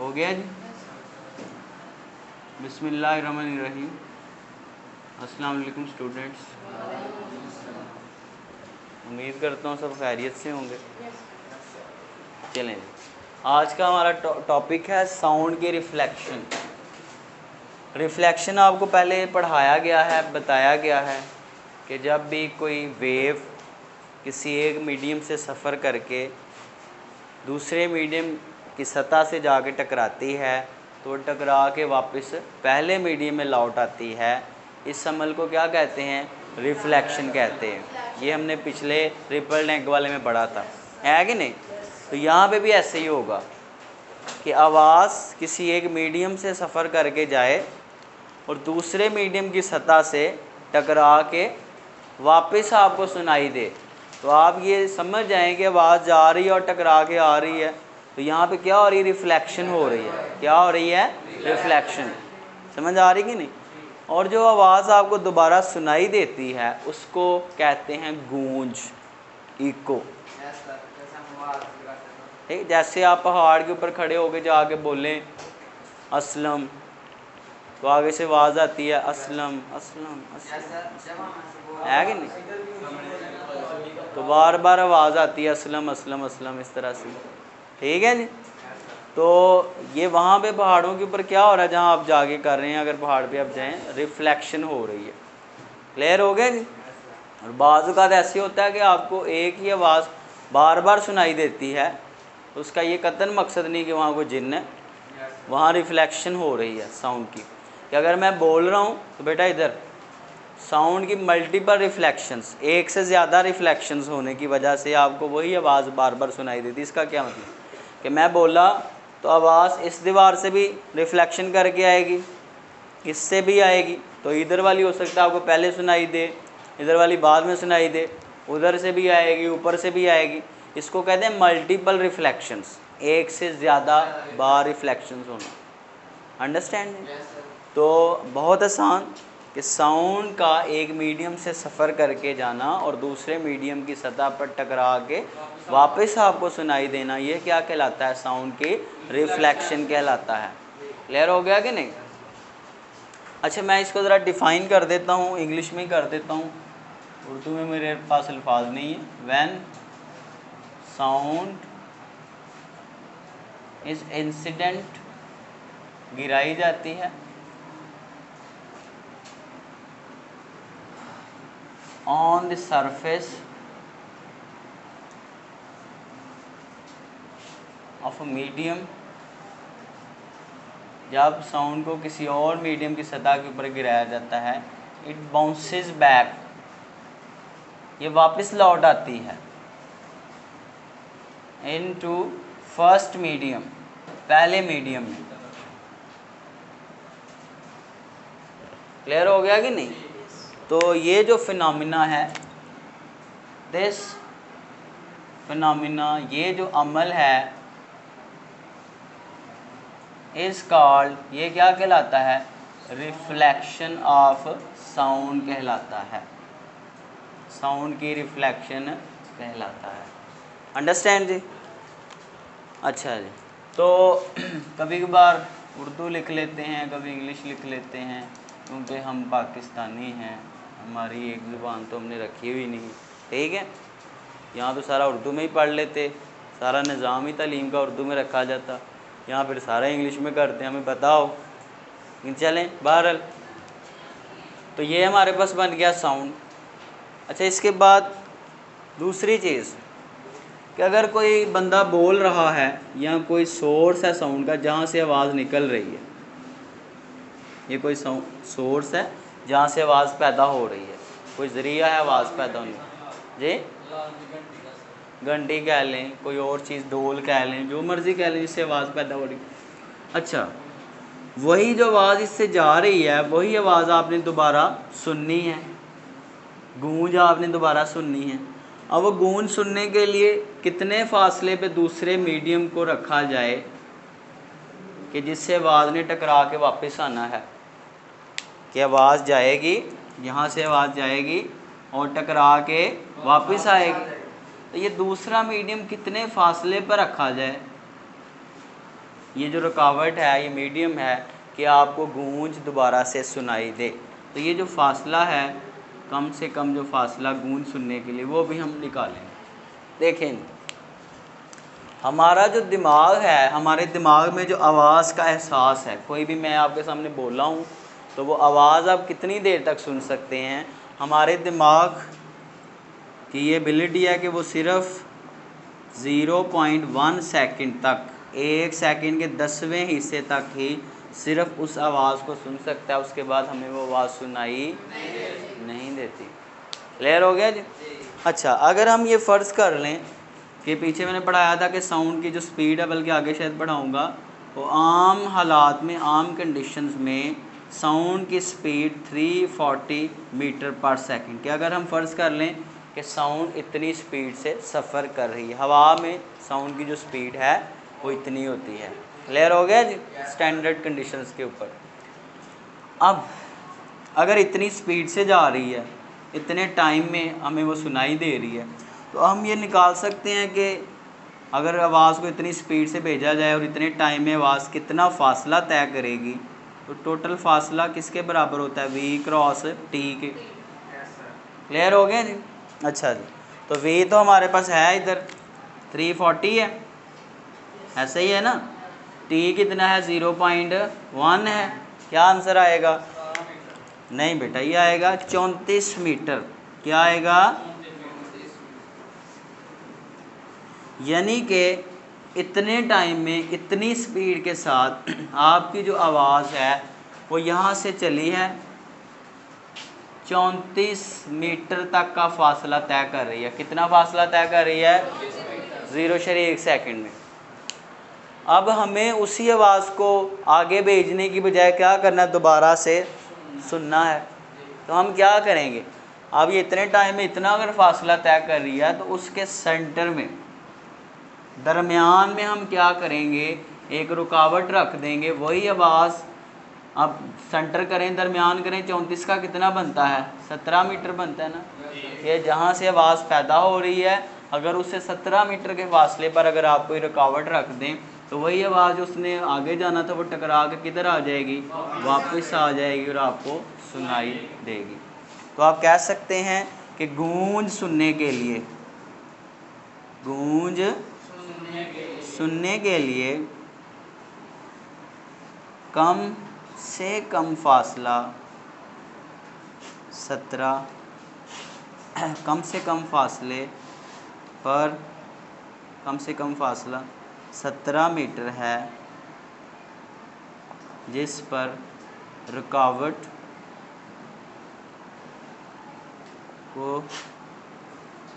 हो गया जी। बिस्मिल्लाहिर्रहमानिर्रहीम। अस्सलाम वालेकुम स्टूडेंट्स। उम्मीद करता हूँ सब खैरियत से होंगे। चलें, आज का हमारा टॉपिक है साउंड की रिफ्लेक्शन। रिफ्लेक्शन आपको पहले पढ़ाया गया है, बताया गया है कि जब भी कोई वेव किसी एक मीडियम से सफ़र करके दूसरे मीडियम की सतह से जाके टकराती है तो टकरा के वापस पहले मीडियम में लौट आती है। इस अमल को क्या कहते हैं? रिफ्लेक्शन कहते हैं। ये हमने पिछले ट्रिपल नेक वाले में पढ़ा था, है कि नहीं? तो यहाँ पे भी ऐसे ही होगा कि आवाज़ किसी एक मीडियम से सफ़र करके जाए और दूसरे मीडियम की सतह से टकरा के वापस आपको सुनाई दे। तो आप ये समझ जाएं कि आवाज़ जा रही है और टकरा के आ रही है, तो यहाँ पे क्या हो रही है? रिफ्लेक्शन हो रही है। क्या हो रही है? रिफ्लेक्शन। समझ आ रही कि नहीं? और जो आवाज़ आपको दोबारा सुनाई देती है उसको कहते हैं गूंज, इको। ठीक, जैसे आप पहाड़ के ऊपर खड़े होकर जाके बोलें असलम, तो आगे से आवाज़ आती है असलम असलम असलम, है कि नहीं? तो बार बार आवाज़ आती है असलम असलम असलम, इस तरह से। ठीक है जी। तो ये वहाँ पे पहाड़ों के ऊपर क्या हो रहा है जहाँ आप जाके कर रहे हैं, अगर पहाड़ पे आप जाएं, रिफ्लेक्शन हो रही है। क्लियर हो गया जी? और बाज़ औक़ात ऐसे होता है कि आपको एक ही आवाज़ बार बार सुनाई देती है, उसका ये कतई मकसद नहीं कि वहाँ कोई जिन्न है, वहाँ रिफ्लेक्शन हो रही है साउंड की। कि अगर मैं बोल रहा हूँ तो बेटा इधर साउंड की मल्टीपल रिफ्लेक्शंस, एक से ज़्यादा रिफ्लेक्शंस होने की वजह से आपको वही आवाज़ बार बार सुनाई देती है। इसका क्या मतलब कि मैं बोला तो आवाज़ इस दीवार से भी रिफ्लेक्शन करके आएगी, इससे भी आएगी, तो इधर वाली हो सकता है आपको पहले सुनाई दे, इधर वाली बाद में सुनाई दे, उधर से भी आएगी, ऊपर से भी आएगी। इसको कहते हैं मल्टीपल रिफ्लेक्शंस, एक से ज़्यादा बार रिफ्लेक्शंस होना। अंडरस्टैंड? तो बहुत आसान कि साउंड का एक मीडियम से सफ़र करके जाना और दूसरे मीडियम की सतह पर टकरा के वापस आपको सुनाई देना, ये क्या कहलाता है? साउंड की रिफ्लेक्शन कहलाता है। क्लियर हो गया कि नहीं? अच्छा, मैं इसको ज़रा डिफ़ाइन कर देता हूँ, इंग्लिश में ही कर देता हूँ, उर्दू में मेरे पास अल्फाज नहीं है। व्हेन साउंड इज़ इंसिडेंट, गिराई जाती है, on the surface of a medium, जब साउंड को किसी और मीडियम की सतह के ऊपर गिराया जाता है, इट बाउंसेस बैक, ये वापस लौट आती है, इनटू फर्स्ट मीडियम, पहले मीडियम में। क्लियर हो गया कि नहीं? तो ये जो फिनोमिना है, दिस फिनोमिना, ये जो अमल है, इज कॉल्ड, ये क्या कहलाता है? रिफ्लेक्शन ऑफ साउंड कहलाता है। साउंड की रिफ्लेक्शन कहलाता है। अंडरस्टैंड जी? अच्छा जी। तो कभी कभार उर्दू लिख लेते हैं, कभी इंग्लिश लिख लेते हैं, क्योंकि हम पाकिस्तानी हैं, हमारी एक ज़ुबान तो हमने रखी हुई नहीं। ठीक है, यहाँ तो सारा उर्दू में ही पढ़ लेते, सारा निज़ाम ही तालीम का उर्दू में रखा जाता, यहाँ फिर सारा इंग्लिश में करते हैं, हमें बताओ। चलें, बहरहाल तो ये हमारे पास बन गया साउंड। अच्छा, इसके बाद दूसरी चीज़ कि अगर कोई बंदा बोल रहा है या कोई सोर्स है साउंड का जहाँ से आवाज़ निकल रही है, ये कोई सोर्स है जहाँ से आवाज़ पैदा हो रही है, कोई ज़रिया है आवाज़ पैदा होने जी, घंटी कह लें, कोई और चीज़, ढोल कह लें, जो मर्ज़ी कह लें, जिससे आवाज़ पैदा हो रही। अच्छा, वही जो आवाज़ इससे जा रही है वही आवाज़ आपने दोबारा सुननी है, गूंज आपने दोबारा सुननी है। अब वो गूंज सुनने के लिए कितने फासले पे दूसरे मीडियम को रखा जाए कि जिससे आवाज़ ने टकरा के वापस आना है, कि आवाज़ जाएगी, यहाँ से आवाज़ जाएगी और टकरा के वापस आएगी, तो ये दूसरा मीडियम कितने फासले पर रखा जाए? ये जो रुकावट है, ये मीडियम है कि आपको गूंज दोबारा से सुनाई दे। तो ये जो फासला है, कम से कम जो फासला गूंज सुनने के लिए, वो भी हम निकालें। देखें, हमारा जो दिमाग है, हमारे दिमाग में जो आवाज़ का एहसास है, कोई भी मैं आपके सामने बोला हूँ तो वो आवाज़ आप कितनी देर तक सुन सकते हैं। हमारे दिमाग की ये एबिलिटी है कि वो सिर्फ 0.1 सेकंड तक, 1 सेकंड के 10वें हिस्से तक ही सिर्फ उस आवाज़ को सुन सकता है। उसके बाद हमें वो आवाज़ सुनाई नहीं देती। क्लियर हो गया जी? अच्छा, अगर हम ये फ़र्ज़ कर लें कि पीछे मैंने पढ़ाया था कि साउंड की जो स्पीड है, बल्कि आगे शायद पढ़ाऊँगा, तो आम हालात में, आम कंडीशंस में साउंड की स्पीड 340 मीटर पर सेकंड, कि अगर हम फ़र्ज़ कर लें कि साउंड इतनी स्पीड से सफ़र कर रही है, हवा में साउंड की जो स्पीड है वो इतनी होती है। क्लियर हो गया जी? स्टैंडर्ड कंडीशंस के ऊपर। अब अगर इतनी स्पीड से जा रही है, इतने टाइम में हमें वो सुनाई दे रही है, तो हम ये निकाल सकते हैं कि अगर आवाज़ को इतनी स्पीड से भेजा जाए और इतने टाइम में आवाज़ कितना फ़ासला तय करेगी, तो टोटल फासला किसके बराबर होता है? v क्रॉस t के। क्लियर हो गया जी? अच्छा जी, तो v तो हमारे पास है इधर 340 है, ऐसे ही है ना। t कितना है? 0.1 है। क्या आंसर आएगा? नहीं बेटा, ये आएगा 34 मीटर। क्या आएगा? यानी कि इतने टाइम में, इतनी स्पीड के साथ आपकी जो आवाज़ है वो यहाँ से चली है, 34 मीटर तक का फासला तय कर रही है। कितना फासला तय कर रही है? 0.1 सेकंड में। अब हमें उसी आवाज़ को आगे भेजने की बजाय क्या करना है? दोबारा से सुनना है। तो हम क्या करेंगे? अब ये इतने टाइम में इतना अगर फासला तय कर रही है, तो उसके सेंटर में, दरमियान में हम क्या करेंगे? एक रुकावट रख देंगे। वही आवाज़ अब सेंटर करें, दरमियान करें, 34 का कितना बनता है? 17 मीटर बनता है ना। ये जहाँ से आवाज़ पैदा हो रही है, अगर उससे 17 मीटर के फासले पर अगर आप कोई रुकावट रख दें, तो वही आवाज़ उसने आगे जाना था, वो टकरा के किधर आ जाएगी? वापस आ जाएगी और आपको सुनाई देगी। तो आप कह सकते हैं कि गूंज सुनने के लिए, गूंज सुनने के लिए कम से कम फासला 17, कम से कम फासले पर कम से कम फासला 17 मीटर है, जिस पर रुकावट को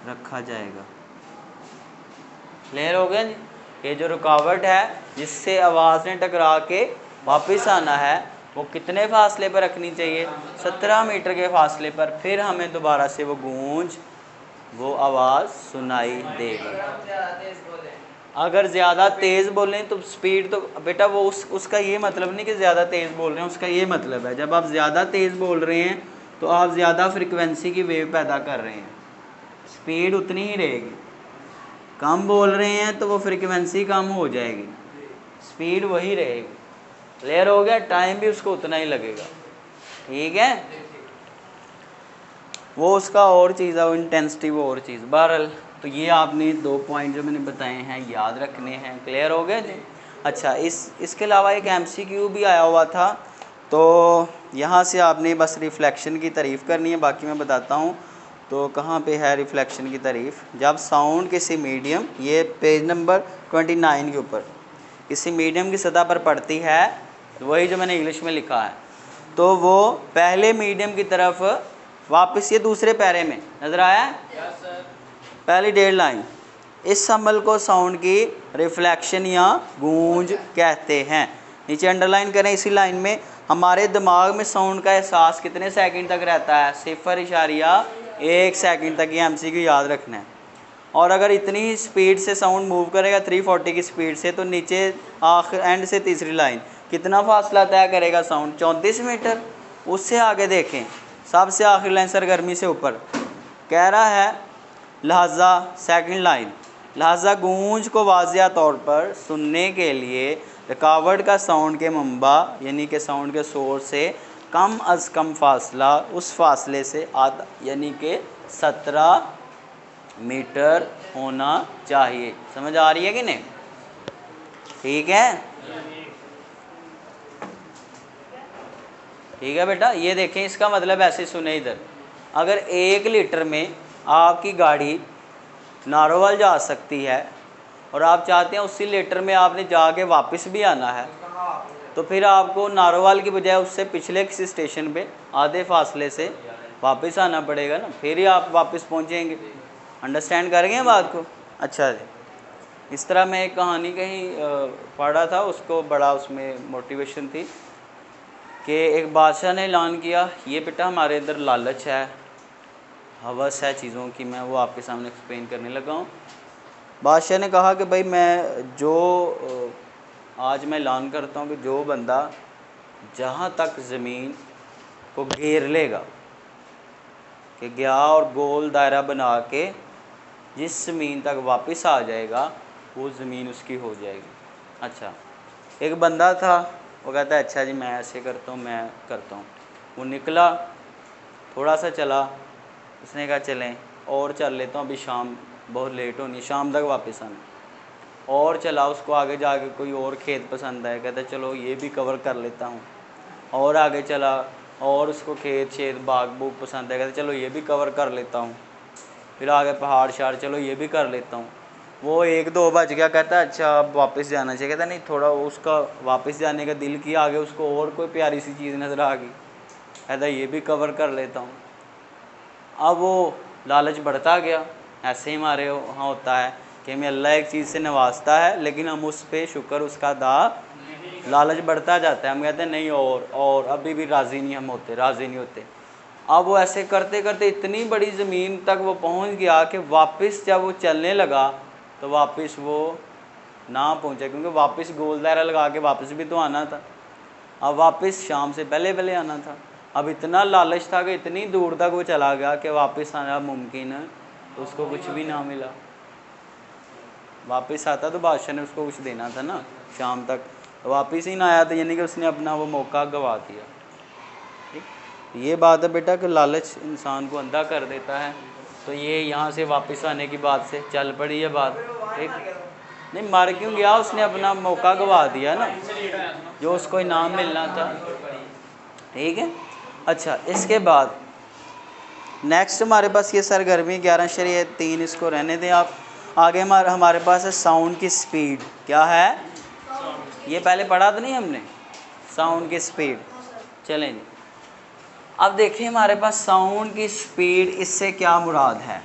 रखा जाएगा। क्लियर हो गया जी? ये जो रुकावट है जिससे आवाज़ ने टकरा के वापस आना है, वो कितने फासले पर रखनी चाहिए? 17 मीटर के फासले पर। फिर हमें दोबारा से वो गूंज, वो आवाज़ सुनाई देगी। अगर ज़्यादा तेज़ बोलें तो स्पीड तो बेटा वो उसका ये मतलब नहीं कि ज़्यादा तेज़ बोल रहे हैं, उसका ये मतलब है जब आप ज़्यादा तेज़ बोल रहे हैं तो आप ज़्यादा फ्रिक्वेंसी की वेव पैदा कर रहे हैं, स्पीड उतनी ही रहेगी। कम बोल रहे हैं तो वो फ्रिक्वेंसी कम हो जाएगी, स्पीड वही रहेगी। क्लियर हो गया? टाइम भी उसको उतना ही लगेगा। ठीक है, वो उसका और चीज़ है, वो इंटेंसिटी वो और चीज़। बहरहाल तो ये आपने 2 पॉइंट जो मैंने बताए हैं याद रखने हैं। क्लियर हो गया जी? अच्छा, इसके अलावा एक MCQ भी आया हुआ था, तो यहाँ से आपने बस रिफ्लेक्शन की तारीफ़ करनी है, बाकी मैं बताता हूँ। तो कहाँ पे है रिफ्लेक्शन की तारीफ़? जब साउंड किसी मीडियम, ये पेज नंबर 29 के ऊपर, किसी मीडियम की सतह पर पड़ती है, तो वही जो मैंने इंग्लिश में लिखा है, तो वो पहले मीडियम की तरफ वापस, ये दूसरे पैरे में नज़र आया है? पहली 1.5 लाइन। इस अमल को साउंड की रिफ्लेक्शन या गूंज कहते हैं। नीचे अंडरलाइन करें इसी लाइन में। हमारे दिमाग में साउंड का एहसास कितने सेकंड तक रहता है? 0.1 सेकंड तक। ये MCQ याद रखना है। और अगर इतनी स्पीड से साउंड मूव करेगा 340 की स्पीड से, तो नीचे आखिर एंड से तीसरी लाइन कितना फासला तय करेगा साउंड? 34 मीटर। उससे आगे देखें, सबसे आखिरी लाइन सरगर्मी से ऊपर कह रहा है, लिहाजा सेकंड लाइन, लिहाजा गूंज को वाज़िया तौर पर सुनने के लिए रुकावट का साउंड के मंबा यानी कि साउंड के सोर्स से कम अज़ कम फासला उस फासले से आधा यानी कि 17 मीटर होना चाहिए। समझ आ रही है कि नहीं? ठीक है, ठीक है बेटा। ये देखें, इसका मतलब ऐसे सुने इधर, अगर 1 लीटर में आपकी गाड़ी नारोवाल जा सकती है और आप चाहते हैं उसी लीटर में आपने जाके वापस भी आना है, तो फिर आपको नारोवाल की बजाय उससे पिछले किसी स्टेशन पे आधे फासले से वापस आना पड़ेगा ना, फिर ही आप वापस पहुंचेंगे। अंडरस्टैंड करेंगे बात को? अच्छा जी। इस तरह मैं एक कहानी कहीं पढ़ा था, उसको बड़ा उसमें मोटिवेशन थी कि एक बादशाह ने ऐलान किया, ये बेटा हमारे इधर लालच है, हवस है चीज़ों की, मैं वो आपके सामने एक्सप्लेन करने लगा हूँ। बादशाह ने कहा कि भाई मैं आज मैं ऐलान करता हूँ कि जो बंदा जहाँ तक ज़मीन को घेर लेगा कि गया और गोल दायरा बना के जिस ज़मीन तक वापस आ जाएगा वो ज़मीन उसकी हो जाएगी। अच्छा, एक बंदा था, वो कहता है अच्छा जी मैं ऐसे करता हूँ, मैं करता हूँ। वो निकला, थोड़ा सा चला, उसने कहा चलें और चल लेता हूँ, अभी शाम बहुत लेट होनी, शाम तक वापस आना। और चला, उसको आगे जाके कोई और खेत पसंद आया, कहता चलो ये भी कवर कर लेता हूँ। और आगे चला और उसको खेत शेत बाग बूग पसंद है, कहता चलो ये भी कवर कर लेता हूँ। फिर आगे पहाड़ शहाड़, चलो ये भी कर लेता हूँ। वो 1-2 बज गया, कहता अच्छा अब वापस जाना चाहिए। कहता नहीं, थोड़ा उसका वापस जाने का दिल किया, आगे उसको और कोई प्यारी सी चीज़ नज़र आ गई, कहता ये भी कवर कर लेता हूँ। अब वो लालच बढ़ता गया। ऐसे ही हमारे वहाँ होता है कि हमें अल्लाह एक चीज़ से नवाजता है लेकिन हम उस पर शुक्र उसका अदा, लालच बढ़ता जाता है, हम कहते हैं नहीं और अभी भी राज़ी नहीं होते। अब वो ऐसे करते करते इतनी बड़ी ज़मीन तक वो पहुँच गया कि वापस जब वो चलने लगा तो वापस वो ना पहुँचा, क्योंकि वापस गोल दायरा लगा के वापस भी तो आना था। अब वापस शाम से पहले पहले आना था। अब इतना लालच था कि इतनी दूर तक वो चला गया कि वापस आना मुमकिन है, तो उसको कुछ भी ना मिला। वापस आता तो बादशाह ने उसको कुछ देना था ना शाम तक, तो वापस ही ना आया, तो यानी कि उसने अपना वो मौका गंवा दिया। ठीक, ये बात है बेटा कि लालच इंसान को अंधा कर देता है। तो ये यहाँ से वापस आने की बात से चल पड़ी है बात। ठीक, नहीं मर क्यों गया, उसने अपना मौका गंवा दिया ना, जो उसको इनाम मिलना था। ठीक है, अच्छा इसके बाद नेक्स्ट हमारे पास ये सरगर्मी 11 शरीय 3, इसको रहने दें आप। आगे हमारे पास है साउंड की स्पीड। क्या है ये? पहले पढ़ा तो नहीं हमने, साउंड की स्पीड। चलें जी, अब देखिए हमारे पास साउंड की स्पीड, इससे क्या मुराद है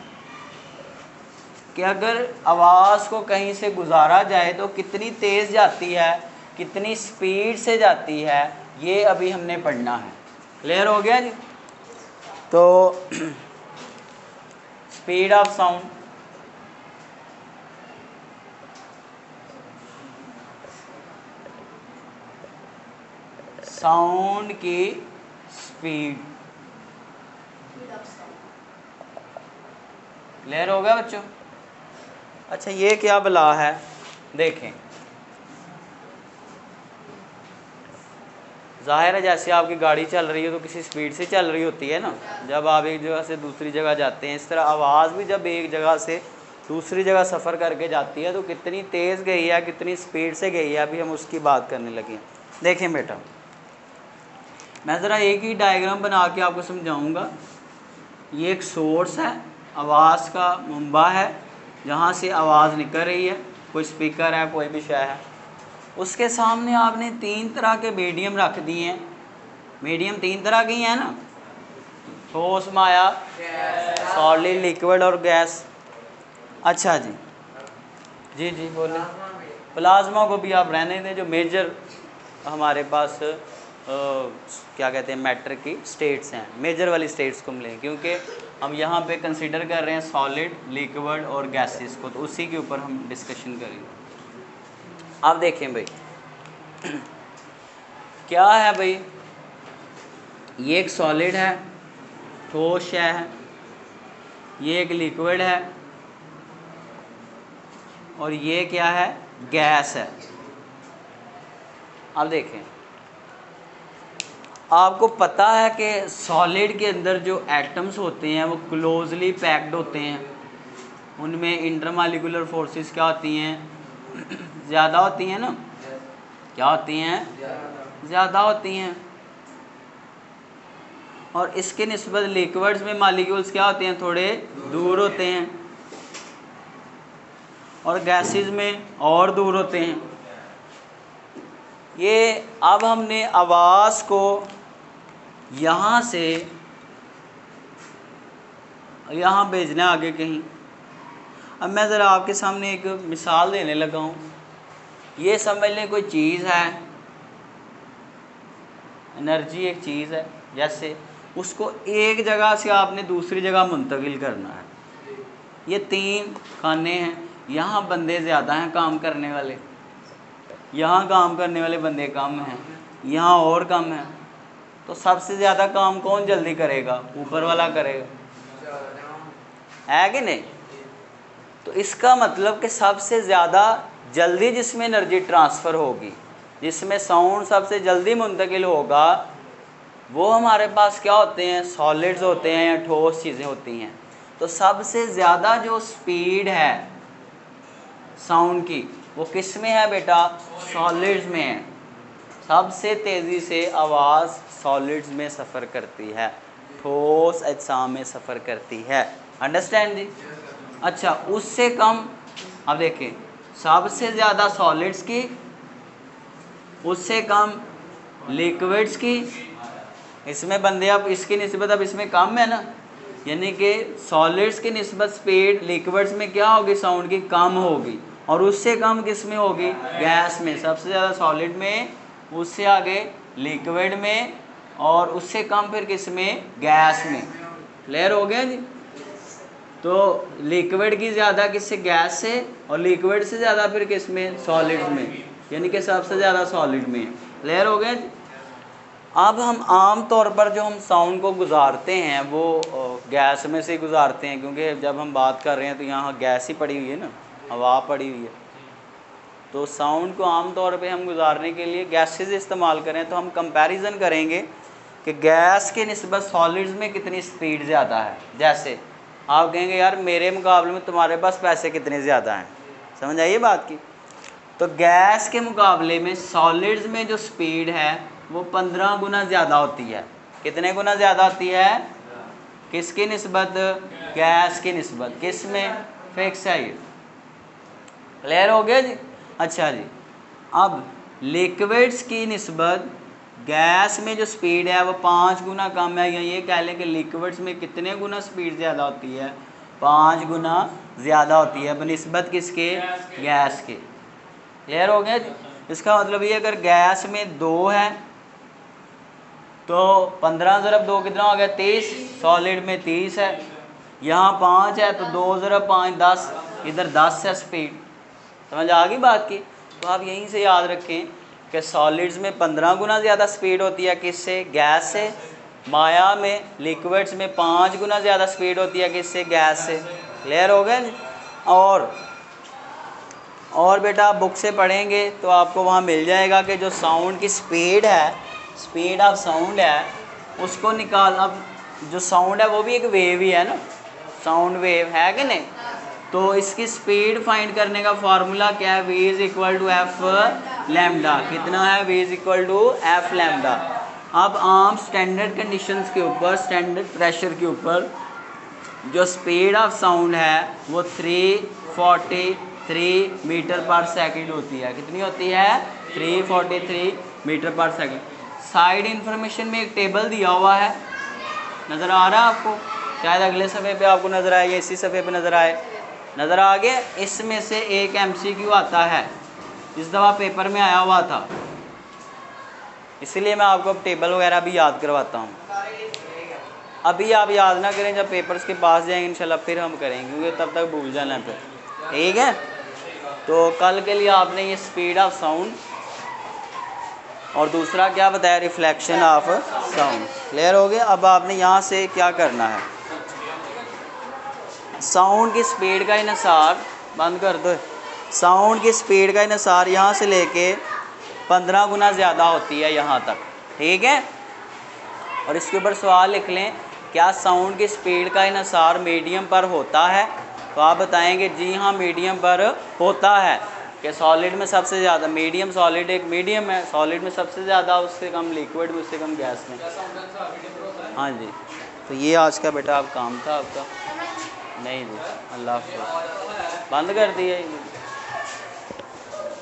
कि अगर आवाज़ को कहीं से गुजारा जाए तो कितनी तेज़ जाती है, कितनी स्पीड से जाती है, ये अभी हमने पढ़ना है। क्लियर हो गया जी? तो स्पीड ऑफ साउंड, साउंड की स्पीड। क्लियर हो गया बच्चों? अच्छा ये क्या बला है, देखें ज़ाहिर है जैसे आपकी गाड़ी चल रही है तो किसी स्पीड से चल रही होती है ना, जब आप एक जगह से दूसरी जगह जाते हैं, इस तरह आवाज़ भी जब एक जगह से दूसरी जगह सफ़र करके जाती है तो कितनी तेज़ गई है, कितनी स्पीड से गई है, अभी हम उसकी बात करने लगे हैं। देखें बेटा, मैं ज़रा एक ही डायग्राम बना के आपको समझाऊँगा। ये एक सोर्स है, आवाज़ का मंबा है जहाँ से आवाज़ निकल रही है, कोई स्पीकर है, कोई भी शय है। उसके सामने आपने 3 तरह के मीडियम रख दिए हैं। मीडियम 3 तरह की हैं ना, ठोस, माया, सॉलिड, लिक्विड और गैस। अच्छा जी, जी जी बोले। प्लाज्मा को भी आप रहने दें, जो मेजर हमारे पास क्या कहते हैं मैटर की स्टेट्स हैं, मेजर वाली स्टेट्स को मिलें, क्योंकि हम यहाँ पे कंसीडर कर रहे हैं सॉलिड, लिक्विड और गैसेस को, तो उसी के ऊपर हम डिस्कशन करेंगे। आप देखें भाई क्या है भाई, ये एक सॉलिड है, ठोस है, ये एक लिक्विड है और ये क्या है, गैस है। अब देखें, आपको पता है कि सॉलिड के अंदर जो एटम्स होते हैं वो क्लोजली पैक्ड होते हैं, उनमें इंटरमॉलिक्यूलर फोर्सेस क्या होती हैं, ज़्यादा होती हैं ना, क्या होती हैं, ज़्यादा होती हैं। और इसके निस्बत लिक्विड्स में मॉलिक्यूल्स क्या होते हैं, थोड़े दूर होते हैं, और गैसेस में और दूर होते हैं। ये अब हमने आवाज़ को यहाँ से यहाँ भेजना है आगे कहीं। अब मैं ज़रा आपके सामने एक मिसाल देने लगा हूँ। ये समझ लें कोई चीज़ है, एनर्जी एक चीज़ है, जैसे उसको एक जगह से आपने दूसरी जगह मुंतकिल करना है। ये 3 खाने हैं, यहाँ बंदे ज़्यादा हैं काम करने वाले, यहाँ काम करने वाले बंदे कम हैं, यहाँ और कम हैं, तो सबसे ज़्यादा काम कौन जल्दी करेगा, ऊपर वाला करेगा, है कि नहीं। तो इसका मतलब कि सबसे ज़्यादा जल्दी जिसमें एनर्जी ट्रांसफ़र होगी, जिसमें साउंड सबसे जल्दी मुंतकिल होगा, वो हमारे पास क्या होते हैं, सॉलिड्स होते हैं या ठोस चीज़ें होती हैं। तो सबसे ज़्यादा जो स्पीड है साउंड की वो किस में है बेटा, सॉलिड्स में है। सबसे तेज़ी से आवाज़ सॉलिड्स में सफ़र करती है, ठोस अजसाम में सफ़र करती है। अंडरस्टैंड जी। अच्छा, उससे कम, अब देखें, सबसे ज़्यादा सॉलिड्स की, उससे कम लिक्विड्स की। इसमें बंदे अब इसकी निस्बत अब इसमें कम है ना, यानी कि सॉलिड्स की निस्बत स्पीड लिक्विड्स में क्या होगी, साउंड की कम होगी। और उससे कम किस में होगी, गैस में। सबसे ज़्यादा सॉलिड में, उससे आगे लिक्विड में, और उससे कम फिर किस में, गैस में। क्लियर हो गया जी। तो लिक्विड की ज़्यादा किससे, गैस से, और लिक्विड से ज़्यादा फिर किस में, सॉलिड्स में, यानी कि सबसे ज़्यादा सॉलिड में। क्लियर हो गया जी। अब हम आम तौर पर जो हम साउंड को गुजारते हैं वो गैस में से गुजारते हैं, क्योंकि जब हम बात कर रहे हैं तो यहाँ गैस ही पड़ी हुई है ना, हवा पड़ी हुई है। तो साउंड को आम तौर पे हम गुजारने के लिए गैसेस इस्तेमाल करें तो हम कंपैरिजन करेंगे कि गैस के निस्बत सॉलिड्स में कितनी स्पीड ज़्यादा है। जैसे आप कहेंगे यार मेरे मुकाबले में तुम्हारे पास पैसे कितने ज़्यादा हैं, समझ आइए बात की। तो गैस के मुकाबले में सॉलिड्स में जो स्पीड है वो 15 गुना ज़्यादा होती है। कितने गुना ज़्यादा होती है, किसकी निस्बत, गैस की निस्बत। किस में, फिक्स है ये। क्लियर हो गया जी। अच्छा जी, अब लिक्विड्स की निस्बत गैस में जो स्पीड है वो 5 गुना कम है, या ये कह लें कि लिक्विड्स में कितने गुना स्पीड ज़्यादा होती है, 5 गुना ज़्यादा होती है बनिस्बत किसके, गैस के। क्लियर हो गया जी। इसका मतलब ये अगर गैस में 2 है तो 15 ज़रब 2 कितना हो गया, 30। सॉलिड में 30 है, यहाँ 5 है तो 2 ज़रब 5 10, इधर 10 है स्पीड। समझ आ गई बात की। तो आप यहीं से याद रखें कि सॉलिड्स में 15 गुना ज़्यादा स्पीड होती है, किससे, गैस से। माया में, लिक्विड्स में 5 गुना ज़्यादा स्पीड होती है, किससे, गैस से। क्लियर हो गया। और बेटा आप बुक से पढ़ेंगे तो आपको वहाँ मिल जाएगा कि जो साउंड की स्पीड है, स्पीड ऑफ साउंड है, उसको निकाल। अब जो साउंड है वो भी एक वेव ही है ना, साउंड वेव है कि नहीं। तो इसकी स्पीड फाइंड करने का फार्मूला क्या है, v is equal to f lambda. कितना है, v is equal to f lambda. अब आम स्टैंडर्ड कंडीशंस के ऊपर, स्टैंडर्ड प्रेशर के ऊपर जो स्पीड ऑफ साउंड है वो 343 मीटर पर सेकंड होती है। कितनी होती है, 343 मीटर पर सेकंड। साइड इंफॉर्मेशन में एक टेबल दिया हुआ है, नज़र आ रहा है आपको, शायद अगले सफ़े पे आपको नज़र आए या इसी सफ़े पे नज़र आए, नज़र आ गया। इसमें से एक MCQ आता है, इस दफ़ा पेपर में आया हुआ था, इसलिए मैं आपको अब टेबल वगैरह भी याद करवाता हूँ। अभी आप याद ना करें, जब पेपर्स के पास जाएंगे इंशाल्लाह फिर हम करेंगे, क्योंकि तब तक भूल जाना है फिर, ठीक है। तो कल के लिए आपने ये स्पीड ऑफ साउंड और दूसरा क्या बताया, रिफ्लेक्शन ऑफ साउंड। क्लियर हो गया। अब आपने यहाँ से क्या करना है, साउंड की स्पीड का इन्हिसार बंद कर दो। साउंड की स्पीड का इन्हिसार यहाँ से लेके 15 गुना ज़्यादा होती है यहाँ तक, ठीक है। और इसके ऊपर सवाल लिख लें, क्या साउंड की स्पीड का इन्हिसार मीडियम पर होता है? तो आप बताएंगे जी हाँ मीडियम पर होता है, कि सॉलिड में सबसे ज़्यादा, मीडियम सॉलिड एक मीडियम है, सॉलिड में सबसे ज़्यादा, उससे कम लिक्विड में, उससे कम गैस में। हाँ जी, तो ये आज का बेटा आप काम था आपका। नहीं जी, अल्लाह हाफ़िज़, बंद कर दिया।